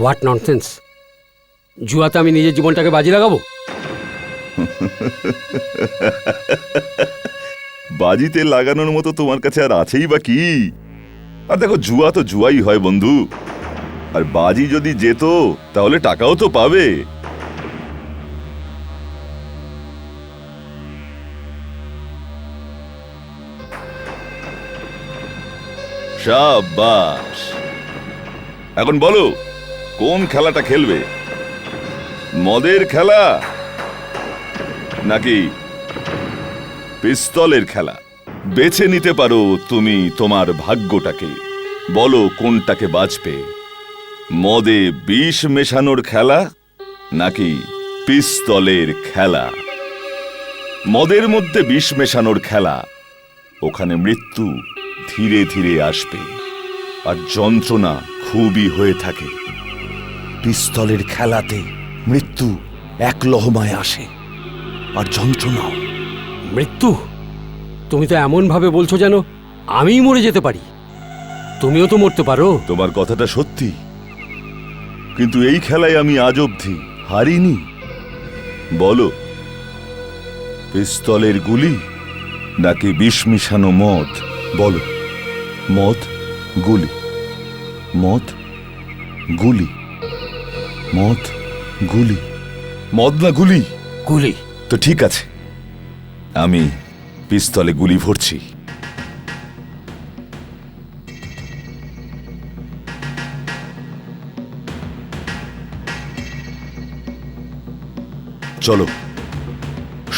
What nonsense! জুয়াতে আমি নিজের জীবনটাকে বাজি লাগাবো? বাজিতে লাগানোর মতো তোমার কাছে আর আছেই বা কি? আর দেখো, জুয়া তো জুয়াই হয় বন্ধু। আর বাজি যদি যেত তাহলে টাকাও তো পাবে। শাবাশ! এখন বলো, কোন খেলাটা খেলবে? মদের খেলা নাকি পিস্তলের খেলা? বেছে নিতে পারো তুমি তোমার ভাগ্যটাকে। বলো কোনটাকে বাঁচবে, মদে বিষ মেশানোর খেলা নাকি পিস্তলের খেলা? মদের মধ্যে বিষ মেশানোর খেলা, ওখানে মৃত্যু ধীরে ধীরে আসবে আর যন্ত্রণা খুবই হয়ে থাকে। পিস্তলের খেলাতে মৃত্যু এক লহমায় আসে আর যন্ত্রণাও। মৃত্যু? তুমি তো এমন ভাবে বলছো যেন আমিই মরে যেতে পারি। তুমিও তো মরতে পারো। তোমার কথাটা সত্যি, কিন্তু এই খেলায় আমি আজ অবধি হারিনি। বলো, পিস্তলের গুলি নাকি বিষ মিশানো মদ? বলো, মদ, গুলি, মদ, গুলি, মদ, গুলি, মদ না গুলি? গুলি। তো ঠিক আছে, আমি পিস্তলে গুলি ভরছি। চলো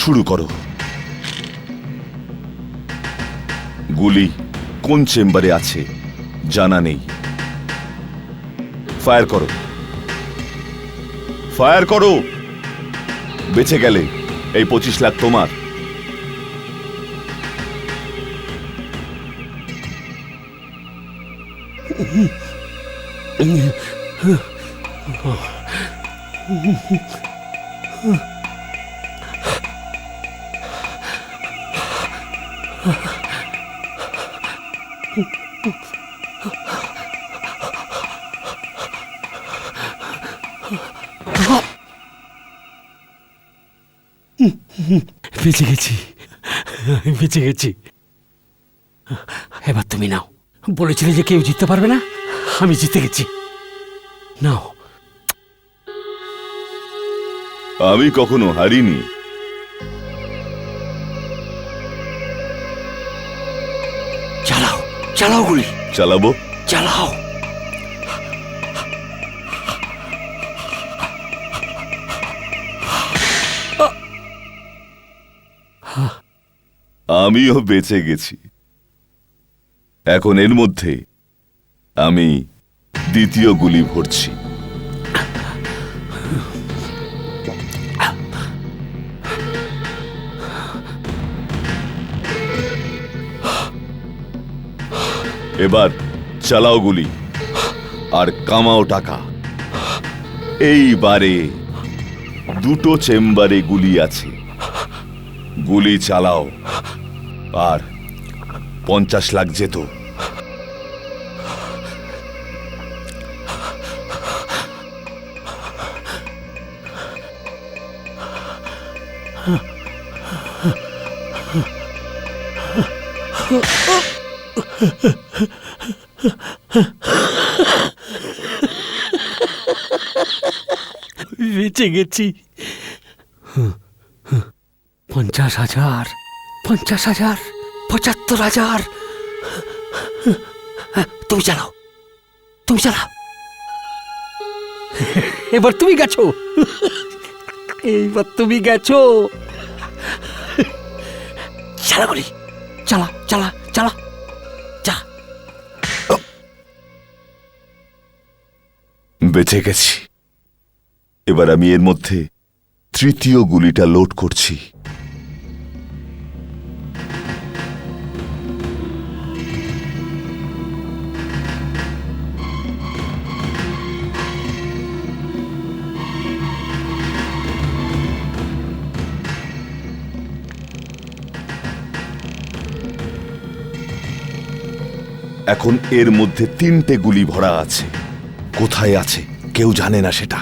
শুরু করো। গুলি কোন চেম্বারে আছে জানা নেই। ফায়ার করো, ফায়ার করো। বেঁচে গেলে এই 25 লাখ তোমার। বেঁচে গেছি, বেঁচে গেছি। এবার তুমি নাও। বলেছিলে যে কেউ জিততে পারবে না, আমি জিতে গেছি। নাও। আমি কখনো হারিনি। চালাও, চালাও গুলি। চালাবো? চালাও। আমিও বেঁচে গেছি। এখন এর মধ্যে আমি দ্বিতীয় গুলি ভরছি। এবার চালাও গুলি আর কামাও টাকা। এইবারে দুটো চেম্বারে গুলি আছে, গুলি চালাও আর 50 লাখ যেত। বেঁচে গেছি। 50,000, 50,000, 75,000। তুমি চালাও, তুমি চালাও। এবার তুমি গেছো, এইবার তুমি গেছো। চালা গুলি, চালা, চালা, চালা, চালা। বেঁচে গেছি। এবার আমি এর মধ্যে তৃতীয় গুলিটা লোড করছি। এখন এর মধ্যে 3টে গুলি ভরা আছে। কোথায় আছে কেউ জানে না সেটা।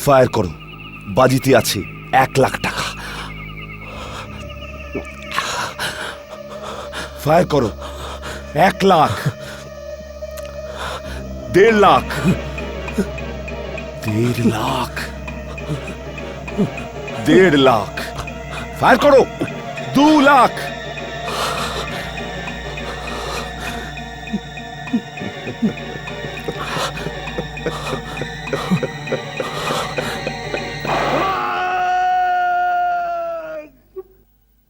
ফায়ার করো, বাজিতে আছে 1,00,000 টাকা। ফায়ার করো, 1,00,000, 1,50,000, 1,50,000, 1,50,000, ফায়ার করো, 2,00,000।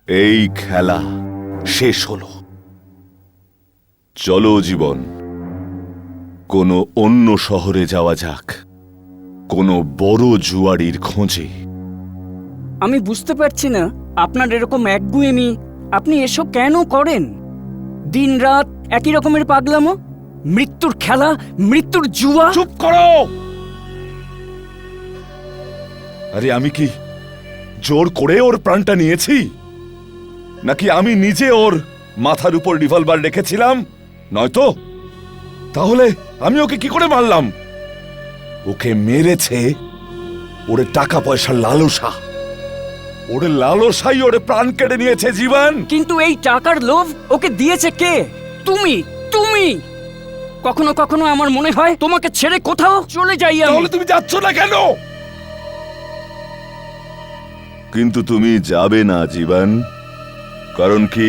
এই খেলা শেষ হলো। চলো জীবন, কোনো অন্য শহরে যাওয়া যাক, কোনো বড় জুয়ারির খোঁজে। আমি বুঝতে পারছি না আপনার এরকম একগুঁয়েমি, আপনি এসব কেন করেন? দিনরাত একই রকমের পাগলামো, মৃত্যুর খেলা, মৃত্যুর জুয়া। চুপ করো! আরে আমি কি জোর করে ওর প্রাণটা নিয়েছি, নাকি আমি নিজে ওর মাথার উপর রিভলভার রেখেছিলাম? নয়তো তাহলে আমি ওকে কি করে মারলাম? ওকে মেরেছে ওরে টাকা পয়সার লালসা, ওরে লালসাই ওরে প্রাণ কেড়ে নিয়েছে জীবন। কিন্তু এই টাকার লোভ ওকে দিয়েছে কে? তুমি তুমি কখনো কখনো আমার মনে হয় তোমাকে ছেড়ে কোথাও চলে যাই আমি। তাহলে তুমি যাচ্ছ না কেন? কিন্তু তুমি যাবে না জীবন, কারণ কি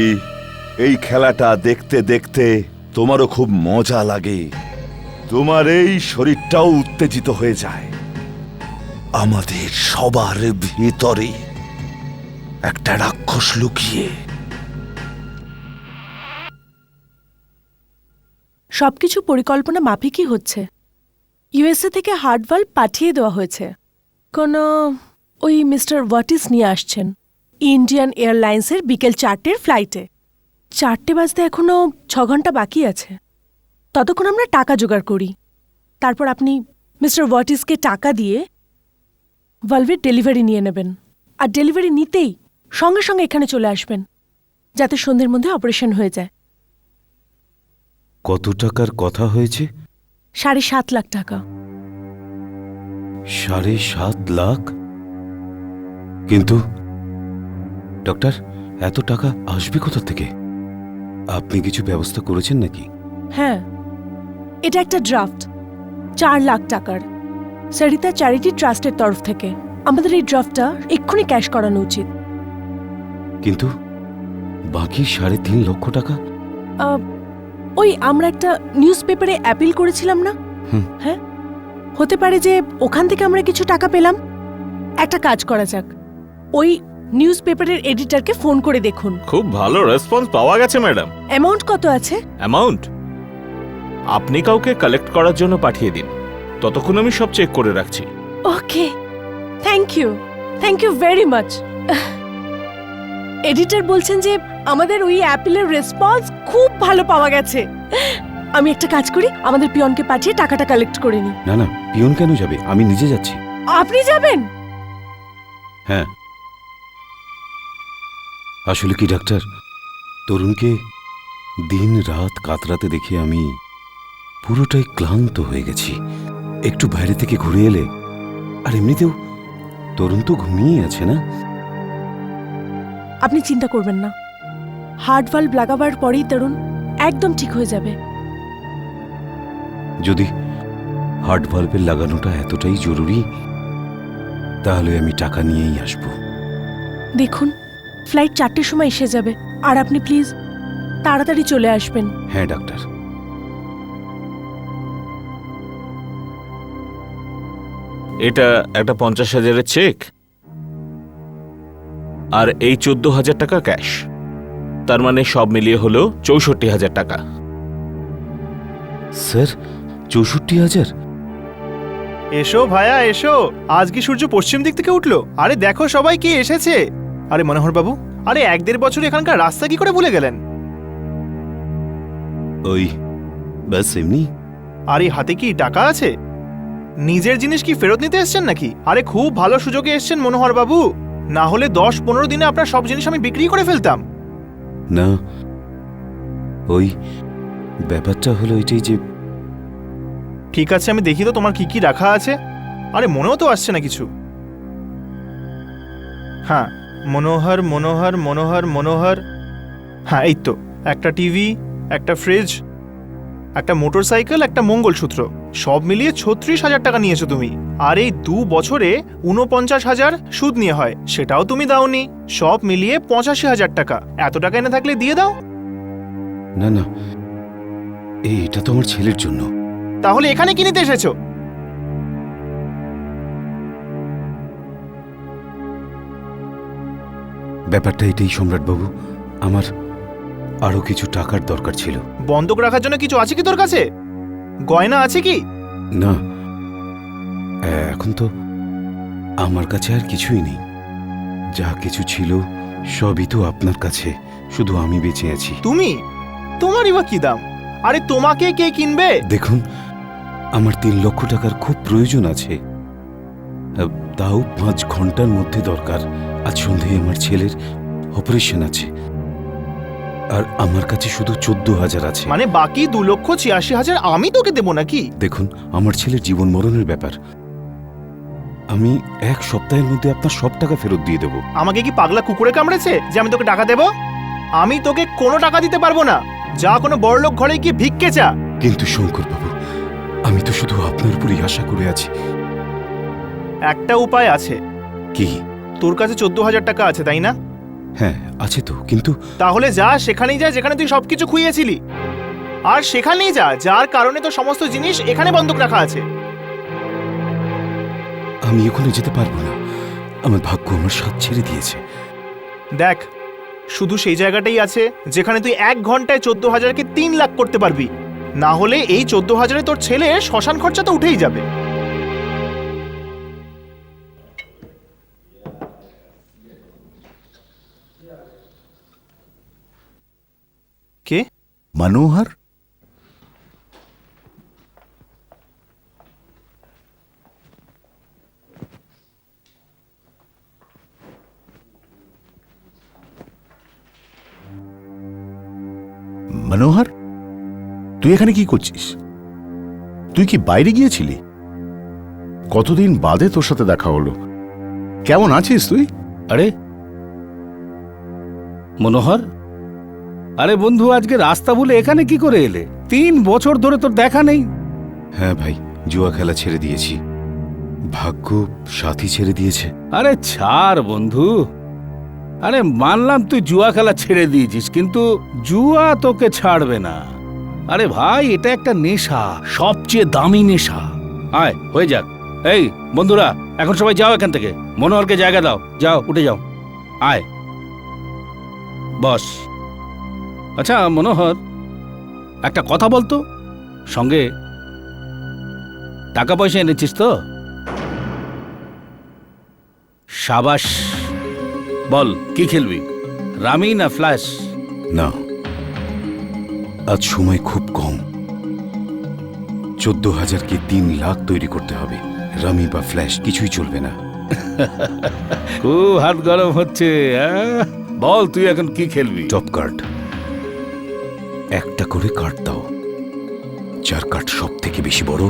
এই খেলাটা দেখতে দেখতে তোমারও খুব মজা লাগে। তোমার এই শরীরটাও উত্তেজিত হয়ে যায়। আমাদের সবার ভিতরে একটা রাক্ষস লুকিয়ে। সবকিছু পরিকল্পনা মাফিকই হচ্ছে। ইউএসএ থেকে হার্ট ভাল্ব পাঠিয়ে দেওয়া হয়েছে। কোনো ওই মিস্টার ওয়াটিস নিয়ে আসছেন ইন্ডিয়ান এয়ারলাইন্সের বিকেল 4টের ফ্লাইটে। 4টে বাজতে এখনো 6 ঘন্টা বাকি আছে। ততক্ষণ আমরা টাকা জোগাড় করি। তারপর আপনি মিস্টার ওয়াটিসকে টাকা দিয়ে ভালভের ডেলিভারি নিয়ে নেবেন, আর ডেলিভারি নিতেই সঙ্গে সঙ্গে এখানে চলে আসবেন, যাতে সন্ধ্যের মধ্যে অপারেশন হয়ে যায়। কত টাকার কথা হয়েছে? 7.5 লাখ টাকা। 7.5 লাখ? কিন্তু ডক্টর, এত টাকা আসবে কোথা থেকে? আপনি কিছু ব্যবস্থা করেছেন নাকি? হ্যাঁ, এটা একটা ড্রাফট 4 লাখ টাকার, সরিতা চ্যারিটি ট্রাস্টের তরফ থেকে। আমাদের এই ড্রাফটটা এক্ষুনি ক্যাশ করানো উচিত। কিন্তু বাকি 3.5 লক্ষ টাকা? ওই আমরা একটা নিউজ পেপারে অ্যাপিল করেছিলাম না? হ্যাঁ, হতে পারে যে ওখান থেকে আমরা কিছু টাকা পেলাম। একটা কাজ করা যাক, ওই নিউজ পেপারের এডিটরকে ফোন করে দেখুন। খুব ভালো রেসপন্স পাওয়া গেছে ম্যাডাম। অ্যামাউন্ট কত আছে? অ্যামাউন্ট আপনি কাউকে কালেক্ট করার জন্য পাঠিয়ে দিন, ততক্ষণ আমি সব চেক করে রাখছি। Okay, thank you very much. Editor বলছেন যে আমাদের ওই অ্যাপিলের রেসপন্স খুব ভালো পাওয়া গেছে। আমি একটা কাজ করি, আমাদের পিয়নকে পাঠিয়ে টাকাটা কালেক্ট করে নিই। না না, পিয়ন কেন যাবে? আমি নিজে যাচ্ছি। আপনি যাবেন? হ্যাঁ। আসলে কি ডাক্তার, তরুণকে দিন রাত কাতরাতে দেখে আমি পুরোটাই ক্লান্ত হয়ে গেছি। একটু বাইরে থেকে ঘুরে এলে, আর এমনিতেও তরুণ তো ঘুমিয়ে আছে না? আপনি চিন্তা করবেন না, হার্ট ভাল্ব লাগাবার পরেই তরুণ একদম ঠিক হয়ে যাবে। যদি হার্ট ভাল্বের লাগানোটা এতটাই জরুরি, তাহলে আমি টাকা নিয়েই আসব। দেখুন, ফ্লাইট 4টের সময় এসে যাবে, আর আপনি প্লিজ তাড়াতাড়ি চলে আসবেন। হ্যাঁ ডাক্তার। এটা একটা 50,000-এর চেক, আর এই 14,000 টাকা ক্যাশ। তার মানে সব মিলিয়ে হলো 64,000 টাকা। স্যার, 64,000? এসো ভায়া এসো, আজ কি সূর্য পশ্চিম দিক থেকে উঠলো? আরে দেখো সবাই কি এসেছে। আরে মনোহর বাবু, আরে 1-1.5 বছর এখানকার রাস্তা কি করে ভুলে গেলেন? ওই ব্যাস এমনি। আরে হাতে কি টাকা আছে? নিজের জিনিস কি ফেরত নিতে এসছেন নাকি? আরে খুব ভালো সুযোগে এসছেন মনোহর বাবু, না হলে 10-15 দিনে আপনার সব জিনিস আমি বিক্রি করে ফেলতাম। না, ওই ব্যাপারটা হলো এটাই যে ঠিক আছে, আমি দেখি তো তোমার কি কি রাখা আছে। আরে মনেও তো আসছে না কিছু। হ্যাঁ, মনোহর মনোহর মনোহর মনোহর, হ্যাঁ এই তো, একটা টিভি, একটা ফ্রিজ, একটা মোটরসাইকেল, একটা মঙ্গলসূত্র, সব মিলিয়ে 36,000 টাকা নিয়েছো তুমি। আর এই 2 বছরে 49,000 সুদ নিয়ে হয়, সেটাও তুমি দাওনি। সব মিলিয়ে 85,000 টাকা। এত টাকা এনে থাকলে দিয়ে দাও। না না, এটা তো আমার ছেলের জন্য। তাহলে এখানে কি নিতে এসেছো? ব্যাপারটা এটাই সম্রাটবাবু, আমার আরো কিছু টাকার দরকার ছিল। বন্ধক রাখার জন্য কিছু আছে কি তোর কাছে? গয়না আছে কি? না, এখন তো আমার কাছে আর কিছুই নেই। যা কিছু ছিল সবই তো আপনার কাছে, শুধু আমি বেঁচে আছি। তুমি? তোমারই বা কি দাম? আরে তোমাকে কে কিনবে? দেখুন, আমার 3 লক্ষ টাকার খুব প্রয়োজন আছে, তাও 5 ঘন্টার মধ্যে দরকার। আজ সন্ধ্যায় আমার ছেলের অপারেশন আছে, আর আমার কাছে শুধু 14,000 আছে। মানে বাকি 2,86,000 আমি তোকে দেবো নাকি? দেখুন, আমার ছেলের জীবন মরণের ব্যাপার। আমি 1 সপ্তাহের মধ্যে আপনার সব টাকা ফেরত দিয়ে দেব। আমাকে কি পাগলা কুকুরে কামড়েছে যে আমি তোকে টাকা দেব? আমি তোকে কোনো টাকা দিতে পারবো না। যা কোনো বড়লোক ঘরে গিয়ে ভিক্ষে চা। কিন্তু শঙ্করবাবু, আমি তো শুধু আপনার উপরই আশা করে আছি। একটা উপায় আছে। কি? তোর কাছে 14,000 টাকা আছে, তাই না? হ্যাঁ আছে তো, কিন্তু তাহলে যা, সেখানেই যা যেখানে তুই সবকিছু খুইয়েছিলি, আর সেখানেই যা যার কারণে তোর সমস্ত জিনিস এখানে বন্ধক রাখা আছে। আমি ওখানে যেতে পারবো না। আমার ভাগ্য আমার সাথ ছেড়ে দিয়েছে। দেখ, শুধু সেই জায়গাটাই আছে যেখানে তুই 1 ঘন্টায় 14,000কে 3 লাখ করতে পারবি। না হলে এই 14,000-এ তোর ছেলে শ্মশান খরচা তো উঠেই যাবে। কে? मनोहर? मनोहर, তুই এখানে কি করছিস? তুই কি বাইরে গিয়েছিলি? কতদিন বাদে তোর সাথে দেখা হলো। কেমন আছিস তুই? আরে মনোহর, আরে বন্ধু, আজকে রাস্তা ভুলে এখানে কি করে এলে? 3 বছর ধরে তোর দেখা নেই। হ্যাঁ ভাই, জুয়া খেলা ছেড়ে দিয়েছি। ভাগ্য সাথী ছেড়ে দিয়েছে। আরে ছাড় বন্ধু। আরে মানলাম তুই জুয়া খেলা ছেড়ে দিয়েছিস, কিন্তু জুয়া তোকে ছাড়বে না। আরে ভাই, এটা একটা নেশা, সবচেয়ে দামি নেশা। আয় হয়ে যাক। এই বন্ধুরা, এখন সবাই যাও এখান থেকে। মনোহরকে জায়গা দাও, যাও উঠে যাও। আয় বস। আচ্ছা মনোহর, একটা কথা বলতো, সঙ্গে টাকা পয়সা এনেছিস তো? সাবাস। বল কি খেলবি, রামি না ফ্ল্যাশ? না, আজ সময় খুব কম। 14,000কে 3 লাখ তৈরি করতে হবে। রামি বা ফ্ল্যাশ কিছুই চলবে না। খুব হাত গরম হচ্ছে। বল তুই এখন কি খেলবি? Top card. একটা করে কার্ড দাও। যার কার্ড সব থেকে বেশি বড়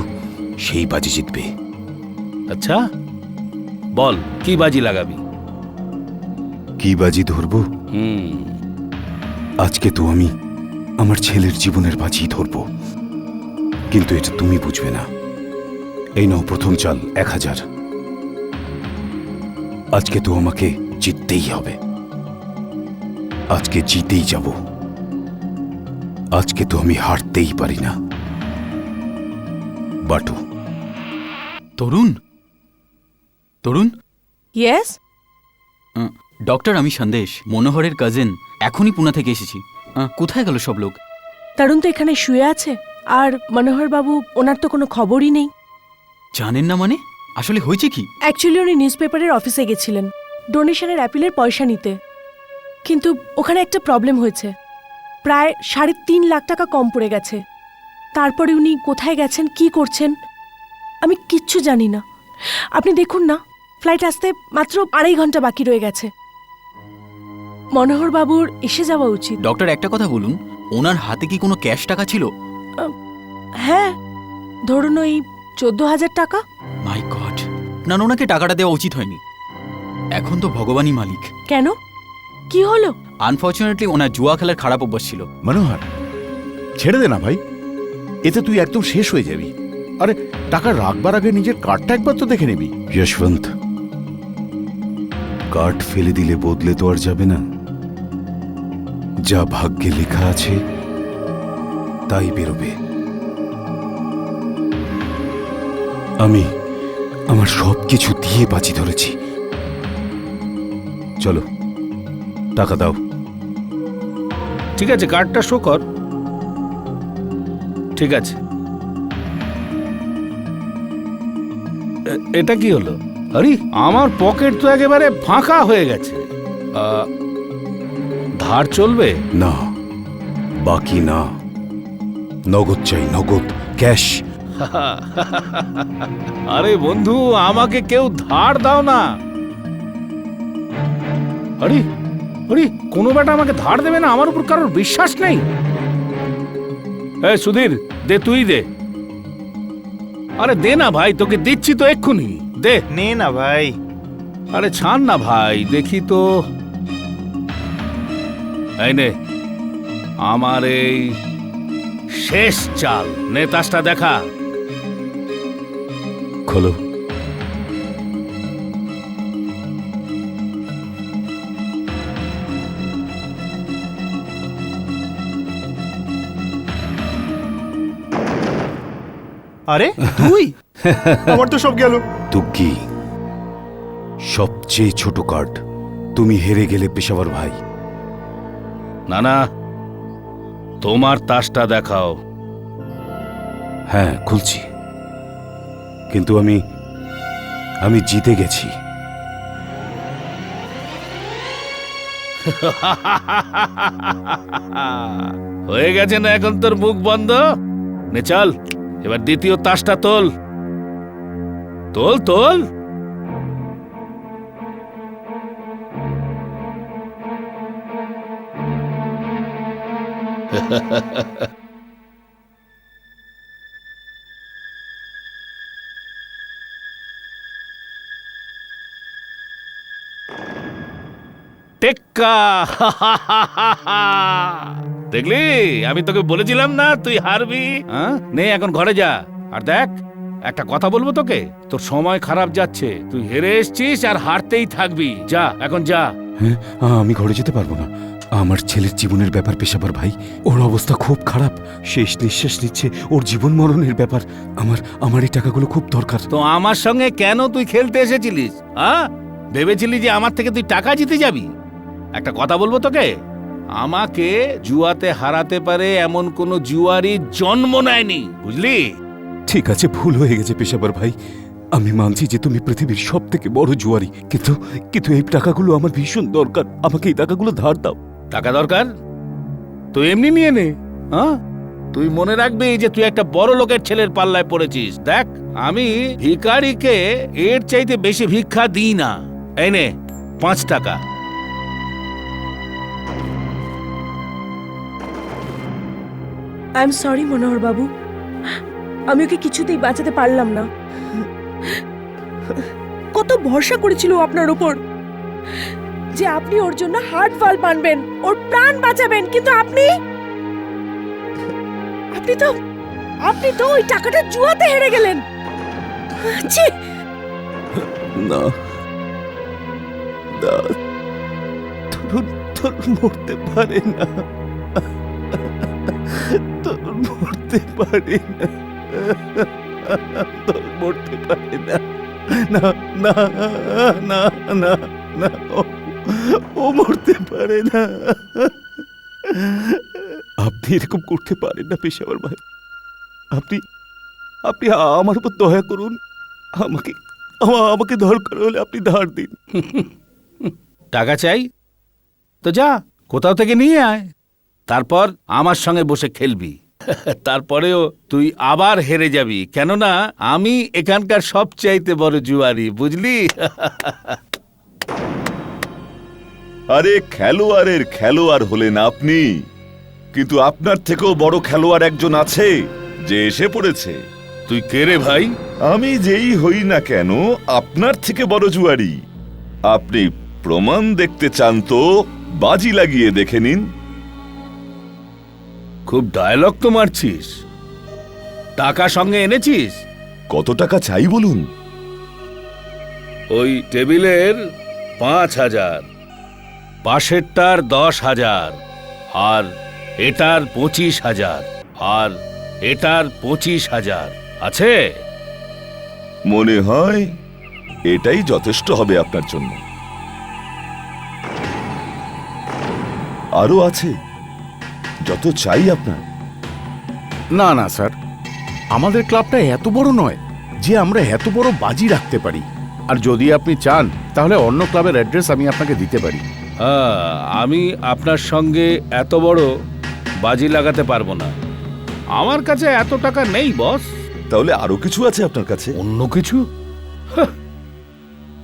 সেই বাজি জিতবে। আচ্ছা বল কি বাজি লাগাবি? কি বাজি ধরবো? আজকে তো আমি আমার ছেলের জীবনের বাজি ধরবো, কিন্তু এটা তুমি বুঝবে না। এই নাও প্রথম চাল 1,000। আজকে তো আমাকে জিততেই হবে। আজকে জিতেই যাব। আজকে তো আমি হারতেই পারি না। বাটু। তরুণ, তরুণ, ইয়েস? ডক্টর আমি সন্দেশ, মনোহরের কাজিন। এখনই পুনা থেকে এসেছি। কোথায় গেল সব লোক? তরুণ তো এখানে শুয়ে আছে, আর মনোহর বাবু, ওনার তো কোনো খবরই নেই। জানেন না মানে? আসলে হয়েছে কি? অ্যাকচুয়ালি উনি নিউজ পেপারের অফিসে গেছিলেন ডোনেশনের অ্যাপিলের পয়সা নিতে, কিন্তু ওখানে একটা প্রবলেম হয়েছে। প্রায় 3.5 লাখ টাকা কম পড়ে গেছে। তারপরে উনি কোথায় গেছেন, কি করছেন, আমি কিচ্ছু জানি না। আপনি দেখুন না, ফ্লাইট আসতে মাত্র 2.5 ঘন্টা বাকি রয়ে গেছে। মনোহর বাবুর এসে যাওয়া উচিত। ডক্টর একটা কথা বলুন, ওনার হাতে কি কোনো ক্যাশ টাকা ছিল? হ্যাঁ, ধরুন ওই 14,000 টাকা। মাই গড, না না, ওনাকে টাকাটা দেওয়া উচিত হয়নি। এখন তো ভগবানই মালিক। কেন, কি হলো? আনফর্চুনেটলি ওনার জুয়া খেলার খারাপ অভ্যাস ছিল। মনোহর, ছেড়ে দে না ভাই, এতে তুই একদম শেষ হয়ে যাবি। আরে টাকা রাখবার আগে নিজের কার্ডটা একবার তো দেখে নিবি। যশবন্ত, কার্ড ফেলে দিলে বদলে তো আর যাবে না। যা ভাগ্যে লেখা আছে তাই বেরোবে। আমি আমার সবকিছু দিয়ে বাজি ধরেছি। চলো, টাকা দাও। ঠিক আছে, কার্ডটা শো কর। ঠিক আছে, এটা কি হলো? আরে আমার পকেট তো একেবারে ফাঁকা হয়ে গেছে। ধার চলবে না, বাকি না, নগদ চাই, নগদ, ক্যাশ। আরে বন্ধু, আমাকে কেউ ধার দাও না। আরে আরে, কোনো বেটা আমাকে ধার দেবে না? আমার উপর কারোর বিশ্বাস নেই? এই সুধীর, দে, তুই দে। আরে দে না ভাই, তোকে দিচ্ছি তো এক্ষুনি, দে। নে না ভাই। আরে ছাড় না ভাই, দেখি তো। এই নে, আমার এই শেষ চাল, নে তাসটা দেখা। খোলো। আরে তুই? আমার তো সব গেল। তুগ্গি, সবচেয়ে ছোট কার্ড। তুমি হেরে গেলে পেশাওয়ার ভাই। না না, তোমার তাসটা দেখাও। হ্যাঁ, খুলছি, কিন্তু আমি জিতে গেছি। হয়ে গেছে না এখন তোর মুখ বন্ধ? নে চল, এবার দ্বিতীয় তাসটা তোল, তোল তোল। টেক্কা। দেখলি, আমি তোকে বলেছিলাম না তুই হারবি। নে এখন ঘরে যা। আর দেখ, একটা কথা বলবো তোকে, তোর সময় খারাপ যাচ্ছে। তুই হেরে এসছিস আর হারতেই থাকবি। যা, এখন যা। হ্যাঁ, আমি ঘরে যেতে পারবো না। আমার ছেলের জীবনের ব্যাপার পেশাবার ভাই, ওর অবস্থা খুব খারাপ, শেষ নিঃশ্বাস নিচ্ছে, ওর জীবন মরণের ব্যাপার। আমার এই টাকাগুলো খুব দরকার। তো আমার সঙ্গে কেন তুই খেলতে এসেছিলিস? ভেবেছিলি যে আমার থেকে তুই টাকা জিতে যাবি? একটা কথা বলবো তোকে, আমাকে জুয়াতে হারাতে পারে এমন কোন জুয়ারি জন্ম নেয়নি, বুঝলি? ঠিক আছে, ভুল হয়ে গেছে পেশাবার ভাই। আমি মানছি যে তুমি পৃথিবীর সব থেকে বড় জুয়ারি, কিন্তু এই টাকাগুলো আমার ভীষণ দরকার। আমাকে এই টাকাগুলো ধার দাও। টাকা দরকার? তুই এমনি নিয়ে নে। তুই মনে রাখবি যে তুই একটা বড় লোকের ছেলের পাল্লায় পড়েছিস। দেখ, আমি ভিখারিকে এর চাইতে বেশি ভিক্ষা দিই না। এই নে 5 টাকা। আই এম সরি মনোহর বাবু, আমি ওকে কিছুতেই বাঁচাতে পারলাম না। কত ভরসা করেছিল আপনার উপর যে আপনি ওর জন্য হার্ট ভাল্ব আনবেন, ওর প্রাণ বাঁচাবেন, কিন্তু আপনি তো ওই টাকাটা জুয়াতে হেরে গেলেন। ছি! না, তরুণ মরতে পারে না, তরুণ মরতে পারে না, তরুণ মরতে পারে না, না না না না না, ও মরতে পারে না। আপনি এরকম করতে পারেন না পেশাওয়ার ভাই। আপনি আমার উপর দয়া করুন। আমাকে দরকার হলে আপনি ধার দিন। টাকা চাই তো যা, কোথাও থেকে নিয়ে আয়, তারপর আমার সঙ্গে বসে খেলবি। তারপরেও তুই আবার হেরে যাবি, কেননা আমি এখানকার সবচাইতে বড় জুয়ারি, বুঝলি? আরে খেলোয়াড়ের খেলোয়াড় হলেন আপনি, কিন্তু আপনার থেকেও বড় খেলোয়াড় একজন আছে যে এসে পড়েছে। তুই কে রে ভাই? আমি যেই হই না কেন আপনার থেকে বড় জুয়ারি। আপনি প্রমাণ দেখতে চান তো বাজি লাগিয়ে দেখে নিন। খুব ডায়লগ তো মারছিস। টাকা সঙ্গে এনেছিস? কত টাকা চাই বলুন? ওই টেবিলের 5,000, পাশেরটার 10,000, আর এটার 25,000, আর এটার 25,000 আছে? মনে হয় এটাই যথেষ্ট হবে আপনার জন্য। আরো আছে, যত চাই আপনার। না না স্যার, আমাদের ক্লাবটা এত বড় নয় যে আমরা এত বড় বাজি রাখতে পারি। আর যদি আপনি চান তাহলে অন্য ক্লাবের অ্যাড্রেস আমি আপনাকে দিতে পারি। আমি আপনার সঙ্গে এত বড় বাজি লাগাতে পারবো না। আমার কাছে এত টাকা নেই বস। তাহলে আরো কিছু আছে আপনার কাছে? অন্য কিছু? হাহ,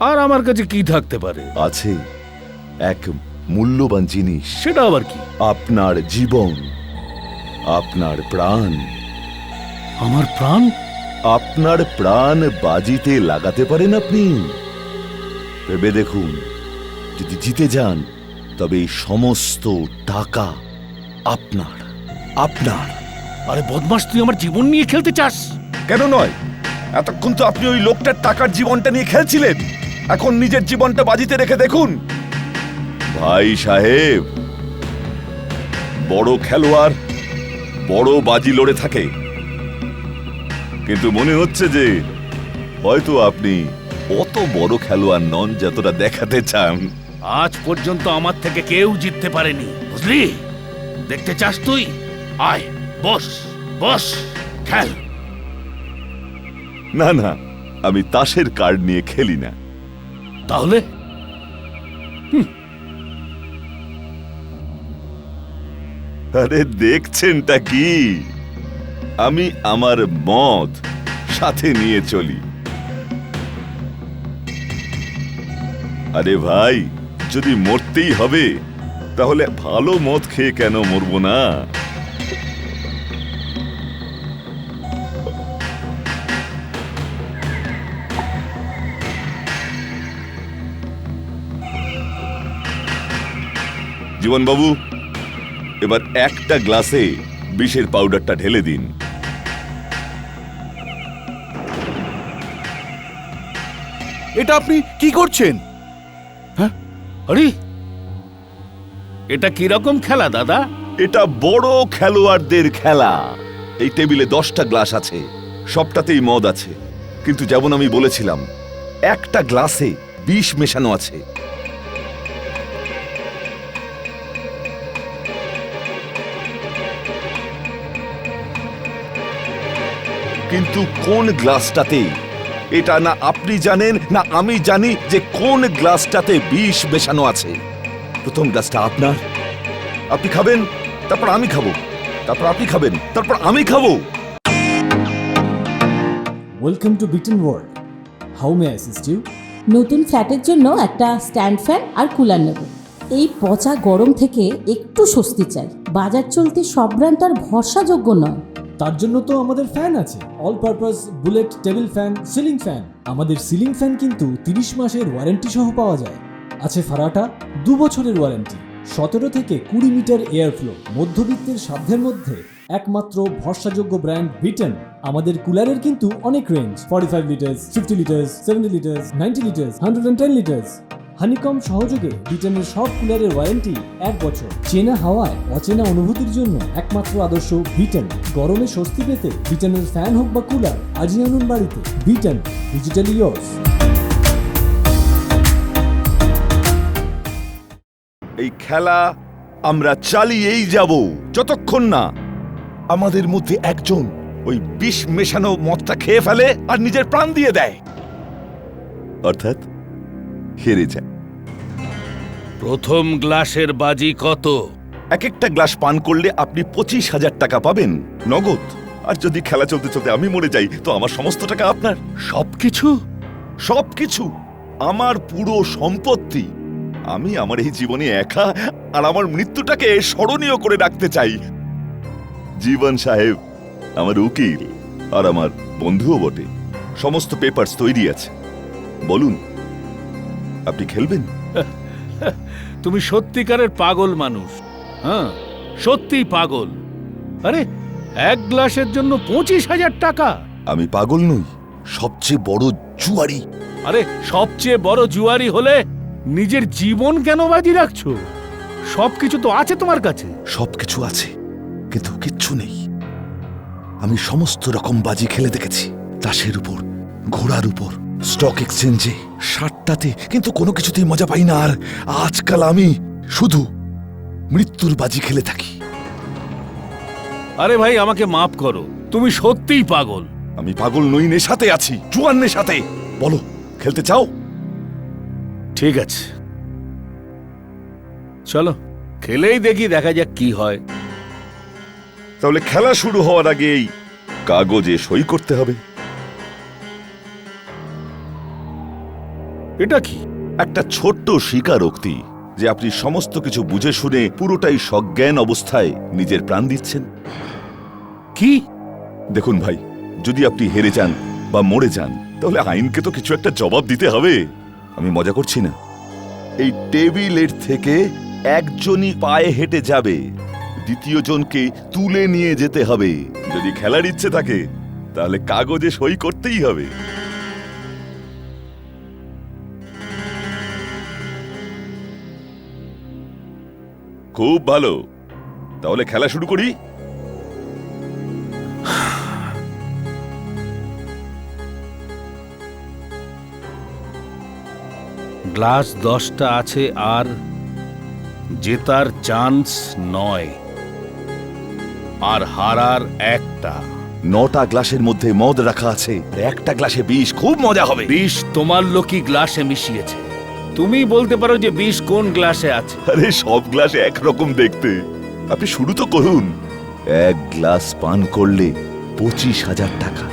আর আমার কাছে কি থাকতে পারে? আছে এক মূল্যবান জিনিস। সেটা আবার কি? আপনার জীবন, আপনার প্রাণ। আমার প্রাণ? আপনার প্রাণ বাজিতে লাগাতে পারেন আপনি। ভেবে দেখুন, যদি জিতে যান তবে এই সমস্ত টাকা আপনার। আপনার। আরে বদমাস, তুই আমার জীবন নিয়ে খেলতে চাস? কেন নয়? এতক্ষণ তো আপনি ওই লোকটার টাকার জীবনটা নিয়ে খেলছিলেন। এখন নিজের জীবনটা বাজিতে রেখে দেখুন। ভাই সাহেব, বড় খেলোয়াড় বড় বাজি লড়ে থাকে, কিন্তু মনে হচ্ছে যে হয়তো আপনি অত বড় খেলোয়াড় নন যতটা দেখাতে চান। আজ পর্যন্ত আমার থেকে কেউ জিততে পারেনি, বুঝলি? দেখতে চাস তুই? আয়, বস বস, খেল। না না, আমি তাসের কার্ড নিয়ে খেলি না। তাহলে? আরে দেখছেনটা কি? আমি আমার মদ সাথে নিয়ে চলি। আরে ভাই, যদি মরতেই হবে তাহলে ভালো মদ খেয়ে কেন মরবো না? জীবনবাবু, এবার একটা গ্লাসে বিষের পাউডারটা ঢেলে দিন। এটা আপনি কি করছেন? আরে, এটা কিরকম খেলা দাদা? এটা বড় খেলোয়াড়দের খেলা। এই টেবিলে 10টা গ্লাস আছে, সবটাতেই মদ আছে, কিন্তু যেমন আমি বলেছিলাম, একটা গ্লাসে বিষ মেশানো আছে। কিন্তু কোন গ্লাসটাতে, এটা না আপনি জানেন না আমি জানি যে কোন গ্লাসটাতে বিষ মেশানো আছে। প্রথম গ্লাসটা আপনার, আপনি খাবেন, তারপর আমি খাবো, তারপর আপনি খাবেন, তারপর আমি খাবো। Welcome to Biten world. How may I assist you? নতুন ফ্ল্যাটের জন্য একটা স্ট্যান্ড ফ্যান আর কুলার নেব। এই পচা গরম থেকে একটু স্বস্তি চাই। বাজার চলতে সব ব্র্যান্ড আর ভরসাযোগ্য নয়। তার জন্য তো আমাদের ফ্যান আছে, all purpose bullet table fan, ceiling fan. আমাদের সিলিং ফ্যান কিন্তু 30 মাসের ওয়ারেন্টি সহ পাওয়া যায়। আছে ফারাটা 2 বছরের ওয়ারেন্টি, 17 থেকে 20 মিটার এয়ার ফ্লো। মধ্যবিত্তের সাধ্যের মধ্যে একমাত্র ভরসাযোগ্য ব্র্যান্ড বিটেন। আমাদের কুলারের কিন্তু অনেক range, 45 litres, 50 litres, 70 litres, 90 litres, 110 litres. Honeycomb সহযোগে বিটেনের সব কুলারের ওয়ারেন্টি 1 বছর। চেনা হাওয়ায় অচেনা অনুভূতির জন্য একমাত্র আদর্শ বিটেন। গরমে স্বস্তি পেতে বিটেনের ফ্যান হোক বা কুলার, আজই আনুন বাড়িতে। Beaten, digitally yours. এই খেলা আমরা চালিয়েই যাব যতক্ষণ না আমাদের মধ্যে একজন ওই বিষ মেশানো মদটা খেয়ে ফেলে আর নিজের প্রাণ দিয়ে দেয়, অর্থাৎ হেরে যায়। প্রথম গ্লাসের বাজি কত? এক একটা গ্লাস পান করলে আপনি 25,000 টাকা পাবেন নগদ। আর যদি খেলা চলতে চলতে আমি মরে যাই তো আমার সমস্ত টাকা আপনার। সবকিছু? সবকিছু, আমার পুরো সম্পত্তি। আমি আমার এই জীবনে একা আর আমার মৃত্যুটাকে স্মরণীয় করে রাখতে চাই। জীবন সাহেব আমার উকিল, আর আমার বন্ধুও বটে। সমস্ত পেপারস তৈরি আছে। বলুন, আপনি খেলবেন? তুমি সত্যিকারের পাগল মানুষ। হ্যাঁ, সত্যিই পাগল। আরে, এক গ্লাসের জন্য 25,000 টাকা। আমি পাগল নই, সবচেয়ে বড় জুয়ারি। আরে, সবচেয়ে বড় জুয়ারি হলে নিজের জীবন কেন বাজি রাখছো? সবকিছু তো আছে তোমার কাছে। সবকিছু আছে, কিন্তু কিচ্ছু নেই। আমি সমস্ত রকম বাজি খেলে দেখেছি, তাসের উপর, ঘোড়ার উপর, স্টক এক্সচেঞ্জে, সাতটাতে, কিন্তু কোনো কিছুতেই মজা পাই না। আর আজকাল আমি শুধু মৃত্যুর বাজি খেলে থাকি। আরে ভাই, আমাকে মাফ করো, তুমি সত্যিই পাগল। আমি পাগল নই, নেশাতে আছি, জুয়ার নেশাতে। বলো, খেলতে চাও? ঠিক আছে, চলো খেলেই দেখি, দেখা যাক কি হয়। তাহলে খেলা শুরু হওয়ার আগেই কাগজে সই করতে হবে। এটা কি? একটা ছোট্ট স্বীকারোক্তি যে আপনি সমস্ত কিছু বুঝে শুনে পুরোটাই সজ্ঞান অবস্থায় নিজের প্রাণ দিচ্ছেন। কি? দেখুন ভাই, যদি আপনি হেরে যান বা মরে যান, তাহলে আইনকে তো কিছু একটা জবাব দিতে হবে। আমি মজা করছি না। এই টেবিলের থেকে একজনই পায়ে হেঁটে যাবে, দ্বিতীয় জনকে তুলে নিয়ে যেতে হবে। যদি খেলার ইচ্ছে থাকে, তাহলে কাগজে সই করতেই হবে। খুব ভালো, তাহলে খেলা শুরু করি। গ্লাস 10টা আছে, আর জেতার চান্স 9, আর হারার 1টা। 9টা গ্লাসের মধ্যে মদ রাখা আছে, আর একটা গ্লাসে বিষ। খুব মজা হবে। বিষ তোমার লোকই গ্লাসে মিশিয়েছে। তুমি বলতে পারো যে বিষ কোন গ্লাসে আছে? আরে, সব গ্লাস একরকম দেখতে। আপনি শুরু তো করুন। এক গ্লাস পান করলে 25,000 টাকা।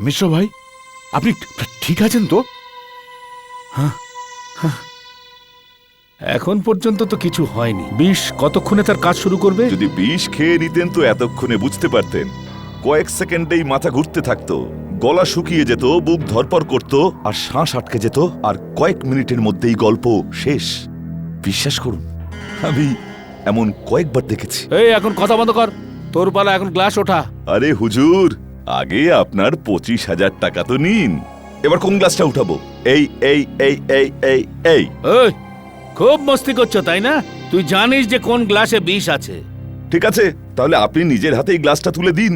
মিশ্র ভাই, আপনি ঠিক আছেন তো? এখন পর্যন্ত তো কিছু হয়নি। বিষ কতক্ষণে তার কাজ শুরু করবে? যদি বিষ খেয়ে নিতেন তো এতক্ষণে বুঝতে পারতেন। কয়েক সেকেন্ডেই মাথা ঘুরতে থাকতো, গলা শুকিয়ে যেত, বুক ধরপড় করত, আর শ্বাস আটকে যেত, আর কয়েক মিনিটের মধ্যেই গল্প শেষ। বিশ্বাস করুন, আমি এমন কয়েকবার দেখেছি। এই, এখন কথা বন্ধ কর। তোর পালা, এখন গ্লাস ওঠা। আরে হুজুর, আগে আপনার 25,000 টাকা তো নিন। এবার কোন গ্লাসটা উঠাবো? এই এই এই এই এই এই এই, খুব মস্তি করছো তাই না? তুই জানিস যে কোন গ্লাসে বিষ আছে। ঠিক আছে, তাহলে আপনি নিজের হাতে এই গ্লাসটা তুলে দিন।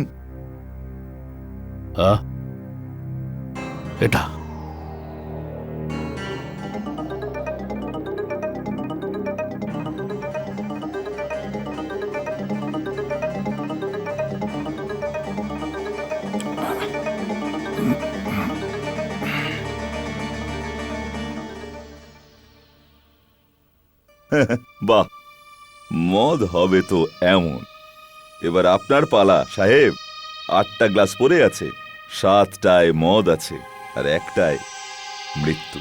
এটা বাহ, মদ হবে তো এমন। এবার আপনার পালা সাহেব। 8টা গ্লাস পড়ে আছে, 7টায় মদ আছে, আর 1টায় মৃত্যু।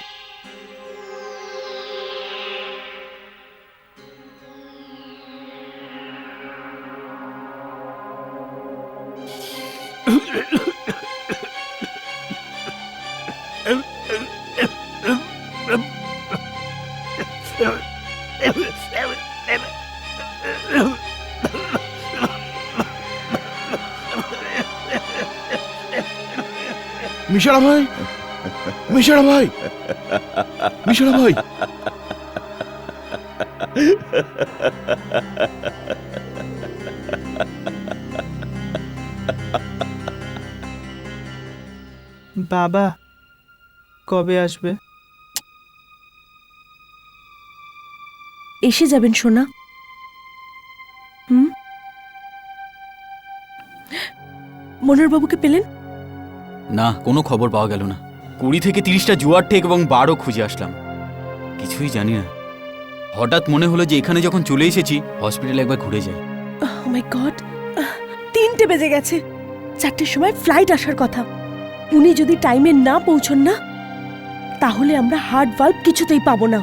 মিশরা ভাই, মিশরা ভাই, মিশরা ভাই। বাবা কবে আসবে? এসে যাবেন সোনা। মনোহরবাবুকে পেলেন? না, কোনো খবর পাওয়া গেল না। 20 থেকে 30টা জুয়ার ঠেক এবং বারও খুঁজে আসলাম, কিছুই জানি না। হঠাৎ মনে হলো যে এখানে যখন চলে এসেছি হসপিটালে একবার ঘুরে যাই। ও মাই গড, 3টে বেজে গেছে। 4টের সময় ফ্লাইট আসার কথা। উনি যদি টাইমে না পৌঁছন না, তাহলে আমরা হার্ট ভালভ কিছুতেই পাবো না।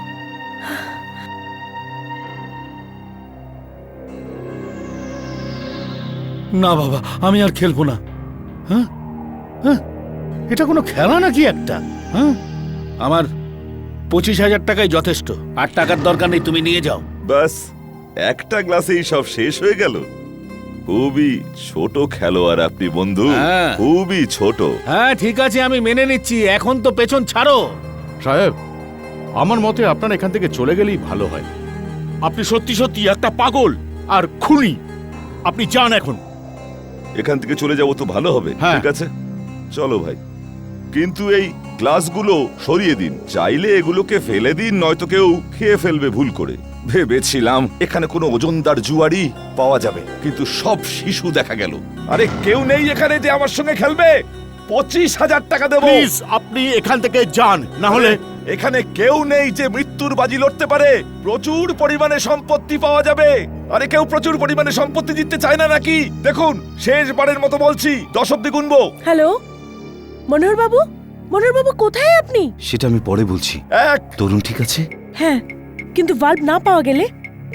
না বাবা, আমি আর খেলবো না। হ্যাঁ হ্যাঁ, এটা কোনো খেলা নাকি একটা? হ্যাঁ, আমার 25,000 টাকাই যথেষ্ট। আর টাকার দরকার নেই, তুমি নিয়ে যাও। ব্যাস, একটা গ্লাসেই সব শেষ হয়ে গেল। খুবই ছোট খেলোয়াড় আপনি বন্ধু, হ্যাঁ। খুবই ছোট। হ্যাঁ ঠিক আছে, আমি মেনে নিচ্ছি। এখন তো পেছন ছাড়ো। সাহেব, আমার মতে আপনার এখান থেকে চলে গেলেই ভালো হয়। আপনি সত্যি সত্যি একটা পাগল আর খুনি। আপনি যান এখন। এখান থেকে চলে যাবো তো ভালো হবে। হ্যাঁ। ঠিক আছে, চলো ভাই। কিন্তু এই গ্লাসগুলো সরিয়ে দিন, চাইলে এগুলোকে ফেলে দিন, নয়তো কেউ খেয়ে ফেলবে ভুল করে। ভেবেছিলাম এখানে কোনো ওজনদার জুয়ারি পাওয়া যাবে, কিন্তু সব শিশু দেখা গেল। আরে কেউ নেই এখানে যে আমার সঙ্গে খেলবে। 25,000 টাকা দেবো। প্লিজ আপনি এখান থেকে যান, না হলে এখানে কেউ নেই যে মৃত্যুর বাজি লড়তে পারে। প্রচুর পরিমাণে সম্পত্তি পাওয়া যাবে। আরে কেউ প্রচুর পরিমাণে সম্পত্তি জিততে চায় না নাকি? দেখুন, শেষবারের মতো বলছি, 10 অব্দি গুনবো। হ্যালো মনোহরবাবু, মনোহরবাবু কোথায় আপনি? সেটা আমি পরে বলছি। তরুণ ঠিক আছে? হ্যাঁ, কিন্তু ভাল্ব না পাওয়া গেলে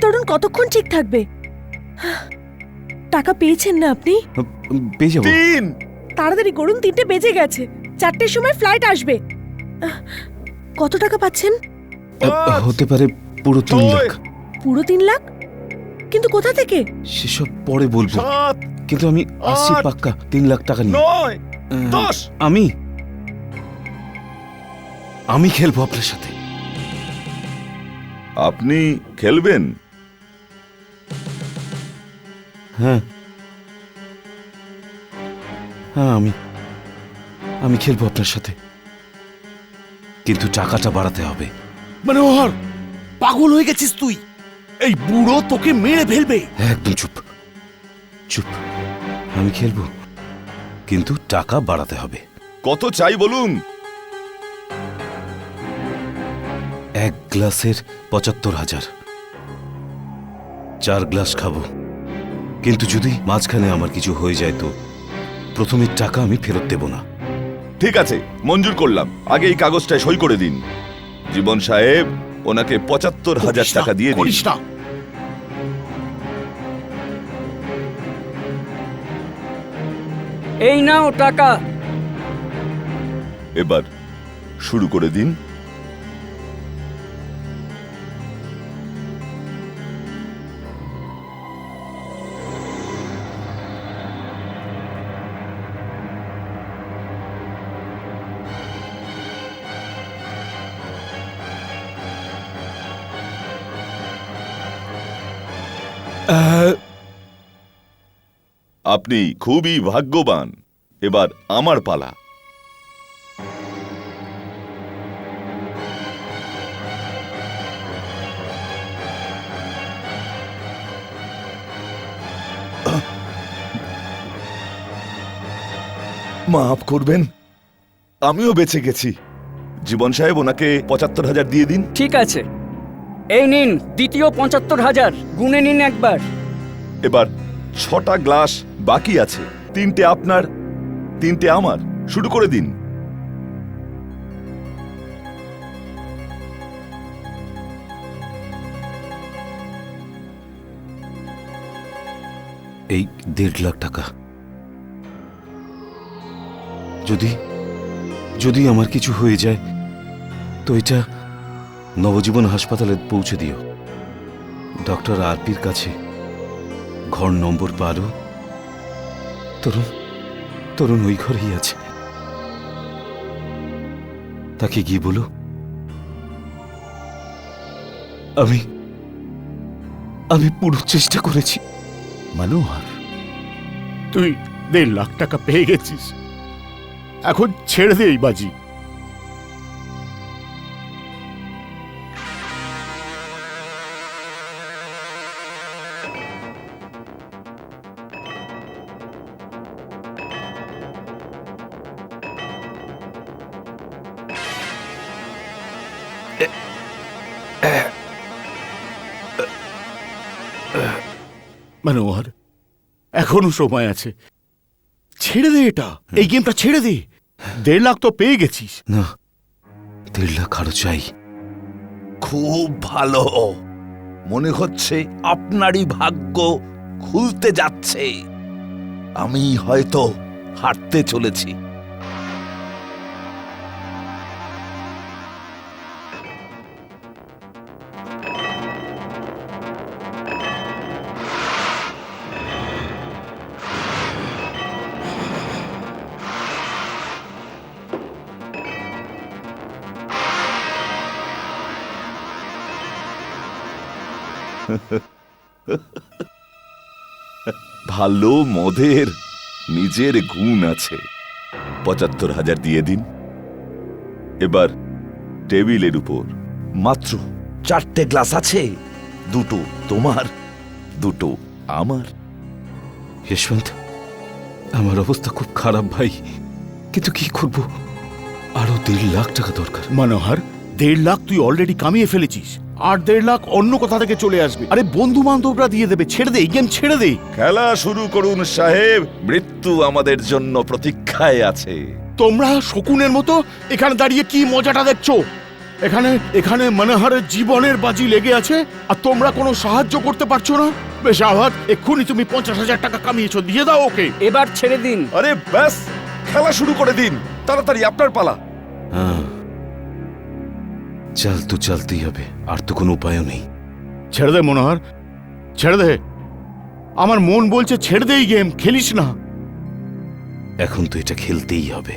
তরুণ কতক্ষণ ঠিক থাকবে? টাকা পেয়েছেন না আপনি? পেয়ে যাবো। তাড়াতাড়ি করুন, 3টে বেজে গেছে। 4টের সময় ফ্লাইট আসবে। কত টাকা পাচ্ছেন? হতে পারে পুরো 3 লাখ। পুরো 3 লাখ? কিন্তু কোথা থেকে? সেসব পরে বলবো, কিন্তু আমি আসছি পাক্কা 3 লাখ টাকা নিয়ে। 10 আমি খেলবো আপনার সাথে। আপনি খেলবেন? হ্যাঁ হ্যাঁ, আমি খেলবো আপনার সাথে, কিন্তু টাকাটা বাড়াতে হবে। মনোহর, পাগল হয়ে গেছিস তুই? এই বুড়ো তোকে মেরে ফেলবে। একদম চুপ চুপ। আমি খেলবো, কিন্তু টাকা বাড়াতে হবে। কত চাই বলুন? 1 গ্লাসের 75,000। 4 গ্লাস খাবো, কিন্তু যদি মাঝখানে আমার কিছু হয়ে যায় তো প্রথমের টাকা আমি ফেরত দেব না। ঠিক আছে, মঞ্জুর করলাম। আগে এই কাগজটায় সই করে দিন। জীবন সাহেব, ওনাকে 75,000 টাকা দিয়ে দিন। এই নাও টাকা। এবার শুরু করে দিন। আপনি খুবই ভাগ্যবান। এবার আমার পালা। মাফ করবেন, আমিও বেঁচে গেছি। জীবন সাহেব, ওনাকে 75,000 দিয়ে দিন। ঠিক আছে, এই নিন দ্বিতীয় 75,000, গুনে নিন একবার। এবার 6টা গ্লাস বাকি আছে। 3টে আপনার, 3টে আমার। শুরু করে দিন। এই 1.5 লাখ টাকা, যদি আমার কিছু হয়ে যায় তো এটা নবজীবন হাসপাতালে পৌঁছে দিও। ডক্টর আরপির কাছে ঘর নম্বর 12। তরুণ ওই ঘরেই আছে। তাকে গিয়ে বলো আমি পুরো চেষ্টা করেছি। মনোহর, তুই 1.5 লাখ টাকা পেয়ে গেছিস, এখন ছেড়ে দে এই বাজি। মনোহর, এখনো সময় আছে, ছেড়ে দে এটা, এই গেমটা ছেড়ে দে। 1.5 লাখ তো পেয়ে গেছিস। না, 1.5 লাখ আরো চাই। খুব ভালো, মনে হচ্ছে আপনারই ভাগ্য খুলতে যাচ্ছে। আমি হয়তো হারতে চলেছি। ভালো মদের নিজের গুণ আছে। 75,000 দিয়ে দিন। এবার টেবিলের উপর মাত্র 4টে গ্লাস আছে, 2টো তোমার, 2টো আমার। যশবন্ত, আমার অবস্থা খুব খারাপ ভাই, কিন্তু কি করব, আরো 1.5 লাখ টাকা দরকার। মনোহর, 1.5 লাখ তুই অলরেডি কামিয়ে ফেলেছিস, আর 1.5 লাখ অন্য কোথা থেকে চলে আসবে। আরে বন্ধু বান্ধবরা দিয়ে দেবে, ছেড়ে দে, এই গেম ছেড়ে দে। খেলা শুরু করুন সাহেব, মৃত্যু আমাদের জন্য প্রতীক্ষায় আছে। তোমরা শকুনের মতো এখানে দাঁড়িয়ে কি মজাটা দেখছো? এখানে মনোহরের জীবনের বাজি লেগে আছে, আর তোমরা কোনো সাহায্য করতে পারছো না। বেশ আবার এক্ষুনি তুমি 50,000 টাকা কামিয়েছো, দিয়ে দাও ওকে। এবার ছেড়ে দিন। আরে ব্যাস, খেলা শুরু করে দিন, তাড়াতাড়ি আপনার পালা। হ্যাঁ, চাল তো চালতেই হবে, আর তো কোনো উপায়ও নেই। ছেড়ে দে মনোহর, ছেড়ে দে। আমার মন বলছে ছেড়ে দে, এই গেম খেলিস না। এখন তো এটা খেলতেই হবে।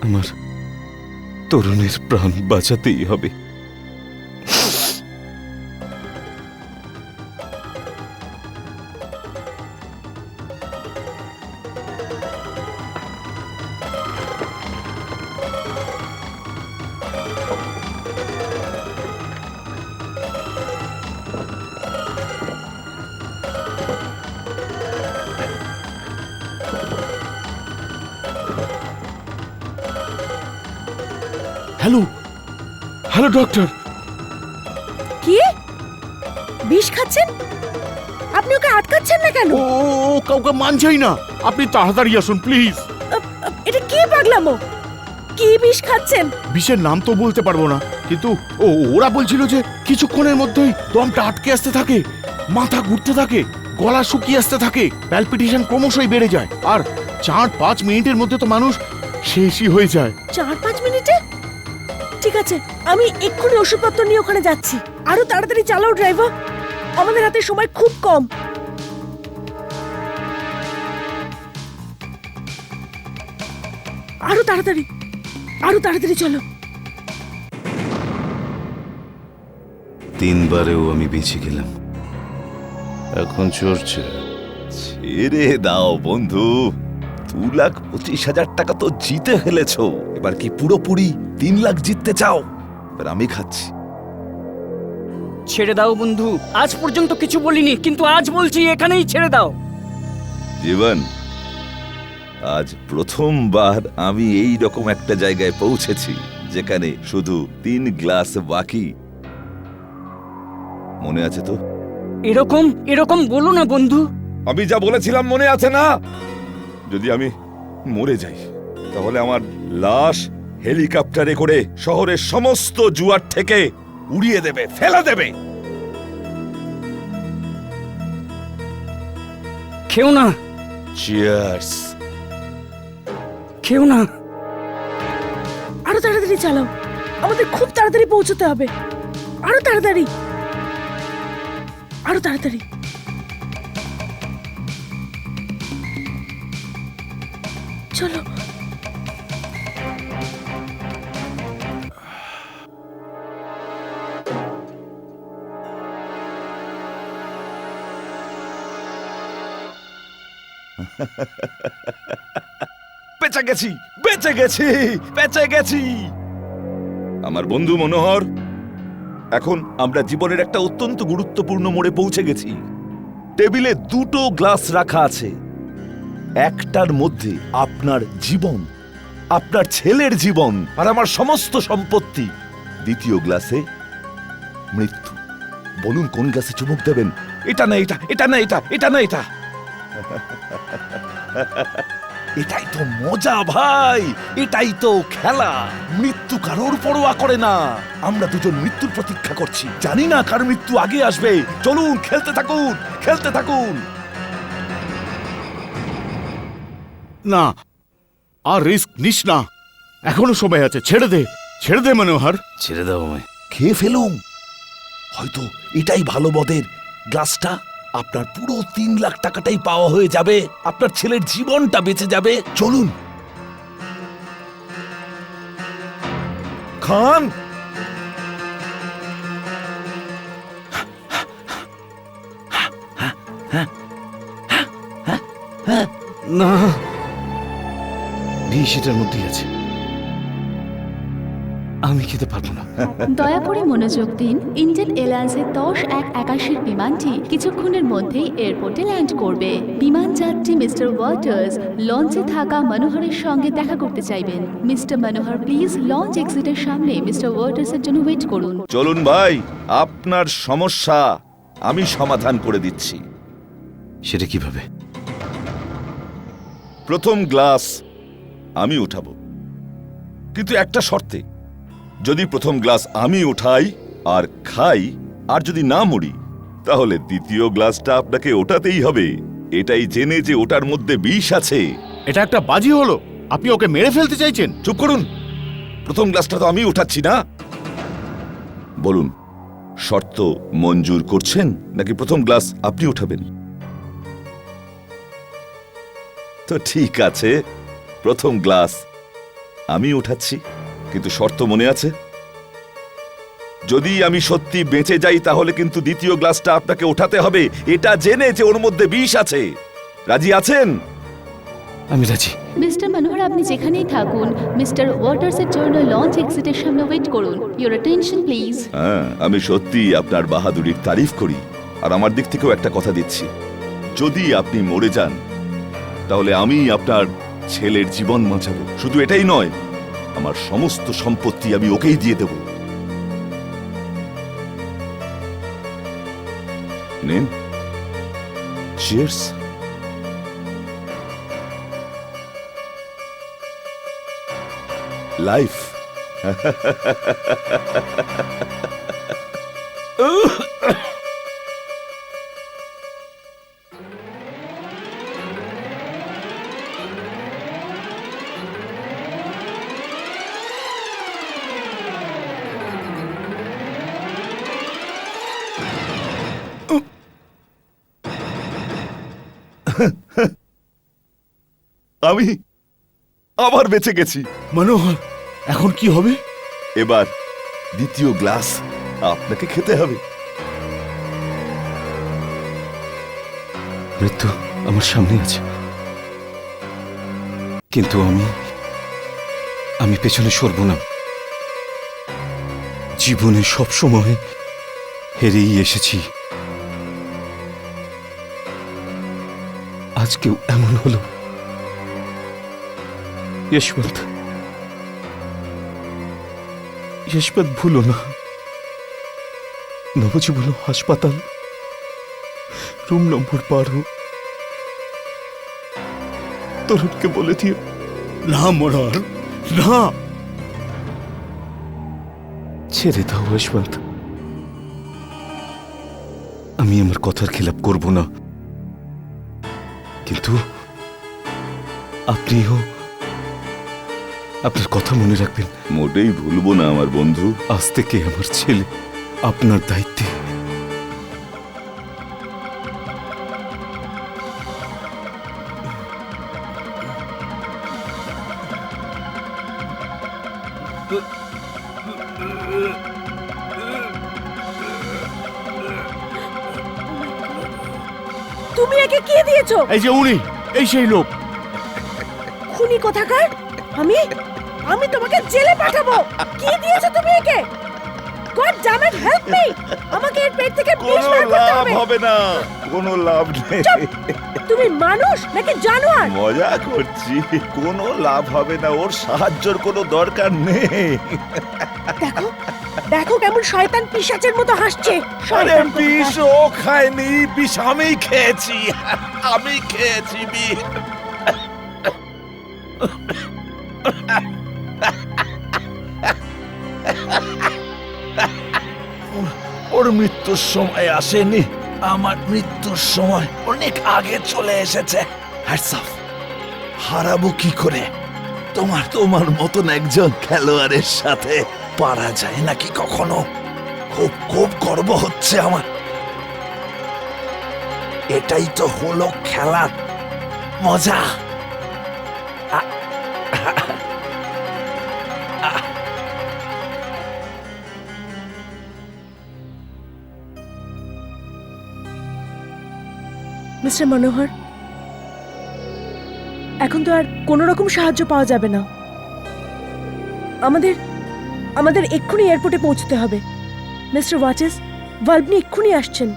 আমার তরুণের প্রাণ বাঁচাতেই হবে। Hello hello doctor. কি বিষ খাচ্ছেন? আপনি ওকে আটকাচ্ছেন না কেন? ও কাউকে মানছেই না, আপনি তাড়াতাড়ি আসুন প্লিজ। এটা কি পাগলামো? কি বিষ খাচ্ছেন? বিষের নাম তো বলতে পারবো না, কিন্তু ওরা বলছিল যে কিছুক্ষণের মধ্যেই দমটা আটকে আসতে থাকে, মাথা ঘুরতে থাকে, গলা শুকিয়ে আসতে থাকে, প্যালপিটেশন ক্রমশই বেড়ে যায়, আর 4-5 মিনিটের মধ্যে তো মানুষ শেষই হয়ে যায়। 4-5 মিনিটে? ঠিক আছে, আমি এক্ষুনি ওষুধপত্র নিয়ে ওখানে যাচ্ছি। আরো তাড়াতাড়ি চালাও ড্রাইভার, আমাদের হাতে সময় খুব কম। আরো তাড়াতাড়ি চলো। 3 বারেও আমি বেঁচে গেলাম, এখন চড়ছে। ছেড়ে দাও বন্ধু, 2,25,000 টাকা তো জিতে ফেলেছো। এবার কি পুরোপুরি 3 লাখ জিততে চাও? এবার আমি খাচ্ছি। ছেড়ে দাও বন্ধু, আজ পর্যন্ত কিছু বলিনি, কিন্তু আজ বলছি এখানেই ছেড়ে দাও। জীবন, আজ প্রথমবার আমি এই রকম একটা জায়গায় পৌঁছেছি যেখানে শুধু 3 গ্লাস বাকি। মনে আছে তো? এরকম বলো না বন্ধু। আমি যা বলেছিলাম মনে আছে না? যদি আমি মরে যাই তাহলে আমার লাশ হেলিকপ্টারে করে শহরের সমস্ত জুয়ার থেকে উড়িয়ে দেবে, ফেলে দেবে। খেও না। চিয়ার্স। খেও না। আরো তাড়াতাড়ি চালাও, আমাদের খুব তাড়াতাড়ি পৌঁছতে হবে। আরো তাড়াতাড়ি। চলো। বেঁচে গেছি, বেঁচে গেছি, বেঁচে গেছি। আমার বন্ধু মনোহর, এখন আমরা জীবনের একটা অত্যন্ত গুরুত্বপূর্ণ মোড়ে পৌঁছে গেছি। টেবিলে 2টো গ্লাস রাখা আছে, একটার মধ্যে আপনার জীবন, আপনার ছেলের জীবন আর আমার সমস্ত সম্পত্তি। দ্বিতীয় গ্লাসে মৃত্যু। বলুন কোন গ্লাসে চুমুক দেবেন? এটা না এটা, এটা না এটা, এটা না এটা। এটাই তো মজা ভাই, এটাই তো খেলা। মৃত্যু কারোর পরোয়া করে না। আমরা দুজন মৃত্যুর প্রতীক্ষা করছি, জানি না কার মৃত্যু আগে আসবে। চলুন খেলতে থাকুন, খেলতে থাকুন। না, আর রিস্ক নিস না, এখনো সময় আছে। ছেড়ে দে, ছেড়ে দে মনোহর। ছেড়ে দাও আমায়। খেয়ে ফেলুন, হয়তো এটাই ভালো মদের গ্লাসটা। আপনার পুরো 3 লাখ টাকাটাই পাওয়া হয়ে যাবে, আপনার ছেলের জীবনটা বেঁচে যাবে। চলুন খান। না, বিষ এটার মধ্যেই আছে, আমি খেতে পারবো না। দয়া করে মনোযোগ দিন। ইন্ডিয়ান এয়ারলাইন্সের 10-1-81 বিমানটি কিছুক্ষণের মধ্যেই এয়ারপোর্টে ল্যান্ড করবে। বিমান যাত্রী মিস্টার ওয়াটার্স লঞ্চে থাকা মনোহরের সঙ্গে দেখা করতে চাইবেন। মিস্টার মনোহর প্লিজ লঞ্চ এক্সিটের সামনে মিস্টার ওয়াটার্সের জন্য ওয়েট করুন। চলুন ভাই, আপনার সমস্যা আমি সমাধান করে দিচ্ছি। সেটা কিভাবে? প্রথম গ্লাস আমি উঠাবো, কিন্তু একটা শর্তে। যদি প্রথম গ্লাস আমি উঠাই আর খাই, আর যদি না মরি, তাহলে দ্বিতীয় গ্লাসটা আপনাকে ওঠাতেই হবে, এটাই জেনে যে ওটার মধ্যে বিষ আছে। এটা একটা বাজি হলো, আপনি ওকে মেরে ফেলতে চাইছেন? চুপ করুন, প্রথম গ্লাসটা তো আমি উঠাচ্ছি না। বলুন, শর্ত মঞ্জুর করছেন নাকি প্রথম গ্লাস আপনি উঠাবেন? তো ঠিক আছে, প্রথম গ্লাস আমি উঠাচ্ছি, কিন্তু শর্ত মনে আছে? যদি আমি সত্যি বেঁচে যাই তাহলে কিন্তু দ্বিতীয় গ্লাসটা আপনাকে ওঠাতে হবে, এটা জেনে যে ওর মধ্যে বিষ আছে। রাজি আছেন? আমি রাজি। মিস্টার মনোহর আপনি যেখানেই থাকুন, মিস্টার ওয়াটার্সের জন্য লঞ্চ এক্সিটের সামনে ওয়েট করুন। Your attention please. হ্যাঁ, আমি সত্যি আপনার বাহাদুরির তারিফ করি, আর আমার দিক থেকেও একটা কথা দিচ্ছি, যদি আপনি মরে যান তাহলে আমি আপনার ছেলের জীবন বাঁচাবো। শুধু এটাই নয়, আমার সমস্ত সম্পত্তি আমি ওকেই দিয়ে দেব। নিন, চিয়ার্স। লাইফ। আমি আবার বেঁচে গেছি। মনোহর, এখন কি হবে? এবার দ্বিতীয় গ্লাস আপনাকে খেতে হবে। মৃত্যু আমার সামনে আছে, কিন্তু আমি পেছনে সরব না। জীবনে সবসময় হেরেই এসেছি, আজকেও এমন হলো। यशवंत, ভুলো না। নবজীবন হাসপাতাল, রুম নম্বর 12। তরুণকে বলে দিও। না মনোহর, না। ছেড়ে দাও यशवंत, আমি আমার কথার খেলাপ করব না, কিন্তু আপনিও আপনার কথা মনে রাখবেন। মোটেই ভুলবো না আমার বন্ধু। আজ থেকে আমার ছেলে আপনার দায়িত্বে। তুমি একে কি দিয়েছো? এই যে উনি, এই সেই লোক। খুনি কোথাকার! আমি তোমাকে জেলে পাঠাবো। কি দিয়েছো তুমি একে? God damn it, help me! আমাকে এর পেট থেকে বিষ কোনো বার করতে লাভ হবে। হবে না, কোনো লাভ নেই। তুমি মানুষ নাকি জানোয়ার? মজা করছি, কোনো লাভ হবে না, ওর সাহায্যের কোনো দরকার নেই। দেখো দেখো কেমন শয়তান পিশাচের মতো হাসছে। আরে বিষ ও খায়নি, বিষ আমি খেয়েছি, আমি খেয়েছি বিষ। ওর মৃত্যুর সময় আসেনি, আমার মৃত্যুর সময় অনেক আগে চলে এসেছে। Hats off. হারাবো কি করে? তোমার মতন একজন খেলোয়াড়ের সাথে পারা যায় নাকি কখনো? খুব খুব গর্ব হচ্ছে আমার। এটাই তো হলো খেলার মজা। মিস্টার মনোহর, এখন তো আর কোনো রকম সাহায্য পাওয়া যাবে না। আমাদের এক্ষুনি এয়ারপোর্টে পৌঁছতে হবে। মিস্টার ওয়াটিস, ভাল্বনি এক্ষুনি আসছেন।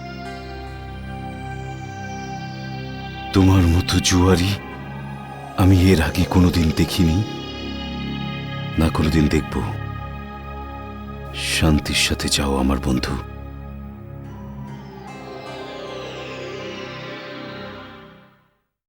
তোমার মতো জুয়ারি আমি এর আগে কোনোদিন দেখিনি, না কোনোদিন দেখব। শান্তির সাথে যাও আমার বন্ধু।